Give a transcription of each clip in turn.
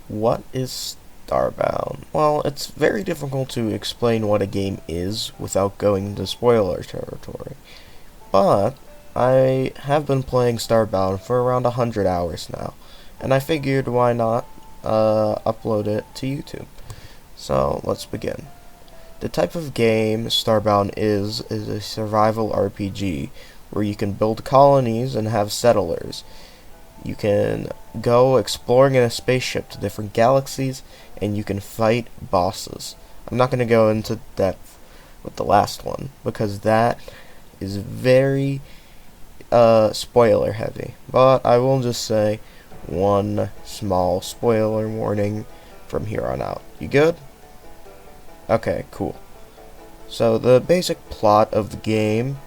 What is Starbound? Well, it's very difficult to explain what a game is without going into spoiler territory. But I have been playing Starbound for around 100 hours now, and I figured why not upload it to YouTube. So let's begin. The type of game Starbound is a survival RPG where you can build colonies and have settlers. You can go exploring in a spaceship to different galaxies, and you can fight bosses. I'm not going to go into depth with the last one, because that is very spoiler heavy. But I will just say one small spoiler warning from here on out. You good? Okay, cool. So the basic plot of the game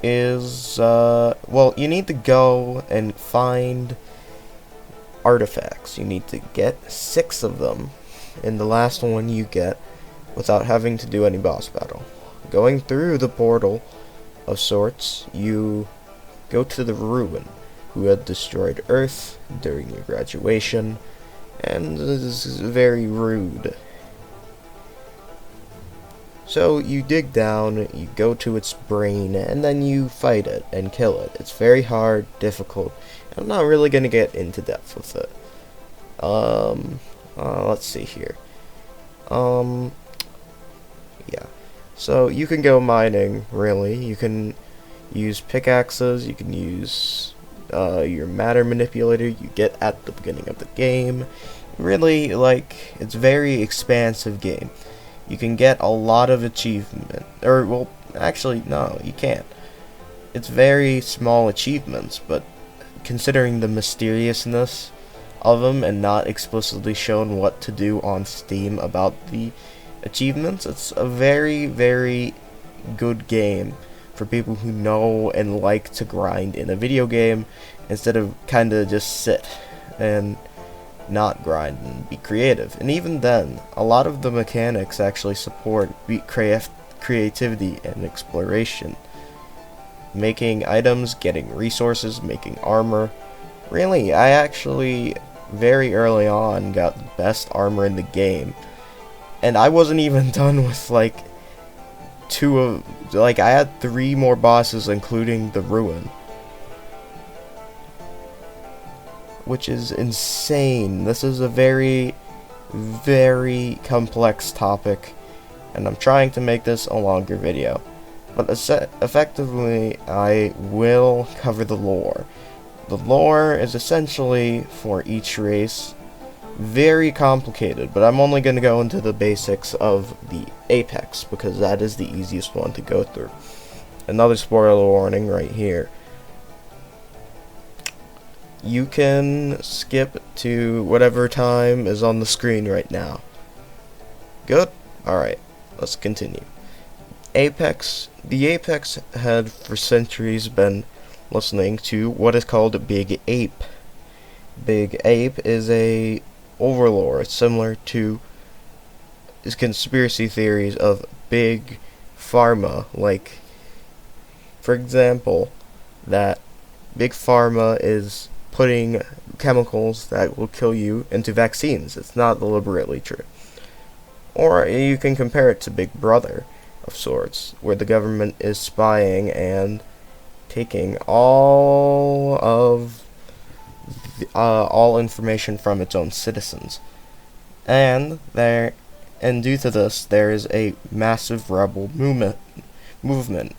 is, well, you need to go and find artifacts. You need to get 6 of them, and the last one you get without having to do any boss battle. Going through the portal of sorts, you go to the ruin who had destroyed Earth during your graduation, and this is very rude. So you dig down, you go to its brain, and then you fight it and kill it. It's very hard, difficult, and I'm not really going to get into depth with it. Let's see here. Yeah. So you can go mining, really. You can use pickaxes, you can use your matter manipulator you get at the beginning of the game. Really, like, it's a very expansive game. You can get a lot of achievement, or, well, actually, no, you can't. It's very small achievements, but considering the mysteriousness of them and not explicitly shown what to do on Steam about the achievements, it's a very, very good game for people who know and like to grind in a video game instead of kind of just sit and not grind and be creative. And even then, a lot of the mechanics actually support creativity and exploration. Making items, getting resources, making armor. Really, I actually very early on got the best armor in the game, and I wasn't even done with I had 3 more bosses including the ruin, which is insane. This is a very, very complex topic, and I'm trying to make this a longer video. But effectively, I will cover the lore. The lore is essentially, for each race, very complicated, but I'm only going to go into the basics of the Apex, because that is the easiest one to go through. Another spoiler warning right here. You can skip to whatever time is on the screen right now. Good? Alright, let's continue. The Apex had for centuries been listening to what is called Big Ape. Big Ape is a overlord similar to conspiracy theories of Big Pharma, like, for example, that Big Pharma is putting chemicals that will kill you into vaccines. It's not deliberately true. Or you can compare it to Big Brother, of sorts, where the government is spying and taking all information from its own citizens. And due to this, there is a massive rebel movement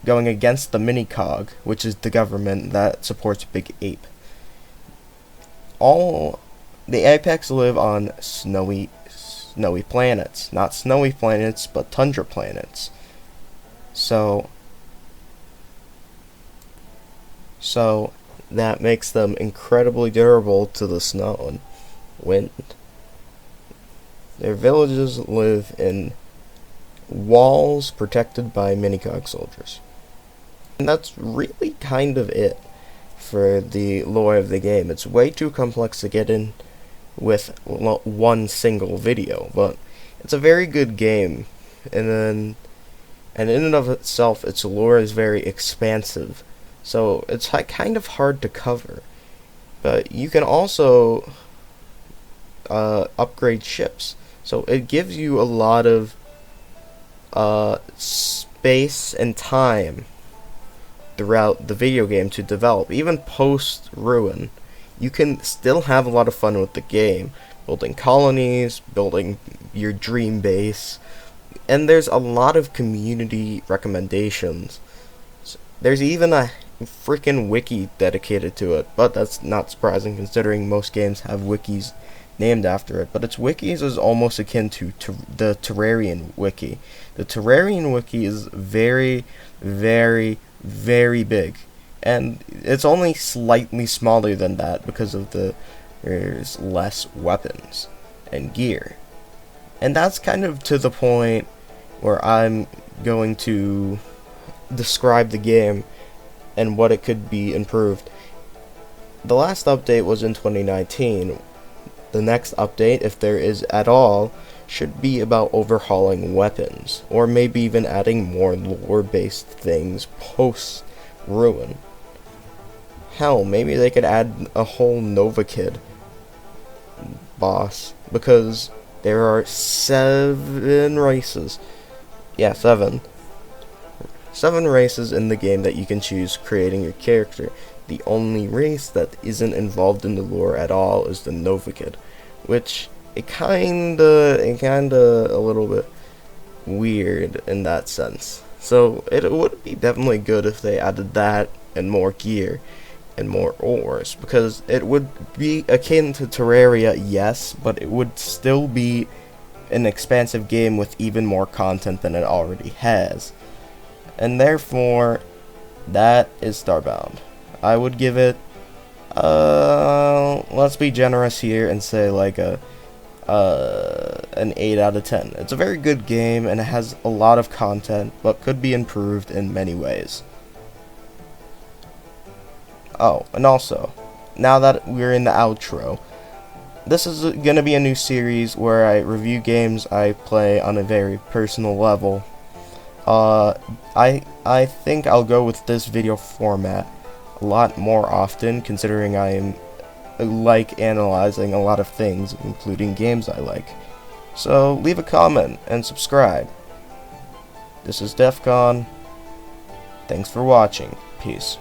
going against the Minicog, which is the government that supports Big Ape. All the Apex live on snowy planets, not snowy planets, but tundra planets. So that makes them incredibly durable to the snow and wind. Their villages live in walls protected by Minicog soldiers. And that's really kind of it for the lore of the game. It's way too complex to get in with one single video, but it's a very good game, and in and of itself, its lore is very expansive, so it's kind of hard to cover. But you can also upgrade ships. So it gives you a lot of space and time throughout the video game to develop. Even post Ruin, you can still have a lot of fun with the game, building colonies, building your dream base, and there's a lot of community recommendations. There's even a freaking wiki dedicated to it, but that's not surprising considering most games have wikis named after it. But its wikis is almost akin to the Terrarian wiki. The Terrarian wiki is very, very, very big, and it's only slightly smaller than that because of there's less weapons and gear. And that's kind of to the point where I'm going to describe the game and what it could be improved. The last update was in 2019. The next update, if there is at all, should be about overhauling weapons, or maybe even adding more lore-based things post-Ruin. Hell, maybe they could add a whole Nova Kid boss, because there are 7 races. Yeah, 7. 7 races in the game that you can choose creating your character. The only race that isn't involved in the lore at all is the Nova Kid, which it kinda a little bit weird in that sense. So it would be definitely good if they added that and more gear and more ores, because it would be akin to Terraria, yes, but it would still be an expansive game with even more content than it already has. And therefore, that is Starbound. I would give it, let's be generous here and say like an 8 out of 10. It's a very good game and it has a lot of content, but could be improved in many ways. Oh, and also, now that we're in the outro, this is gonna be a new series where I review games I play on a very personal level. I think I'll go with this video format a lot more often, considering I like analyzing a lot of things, including games I like. So leave a comment and subscribe. This is DEFCON. Thanks for watching. Peace.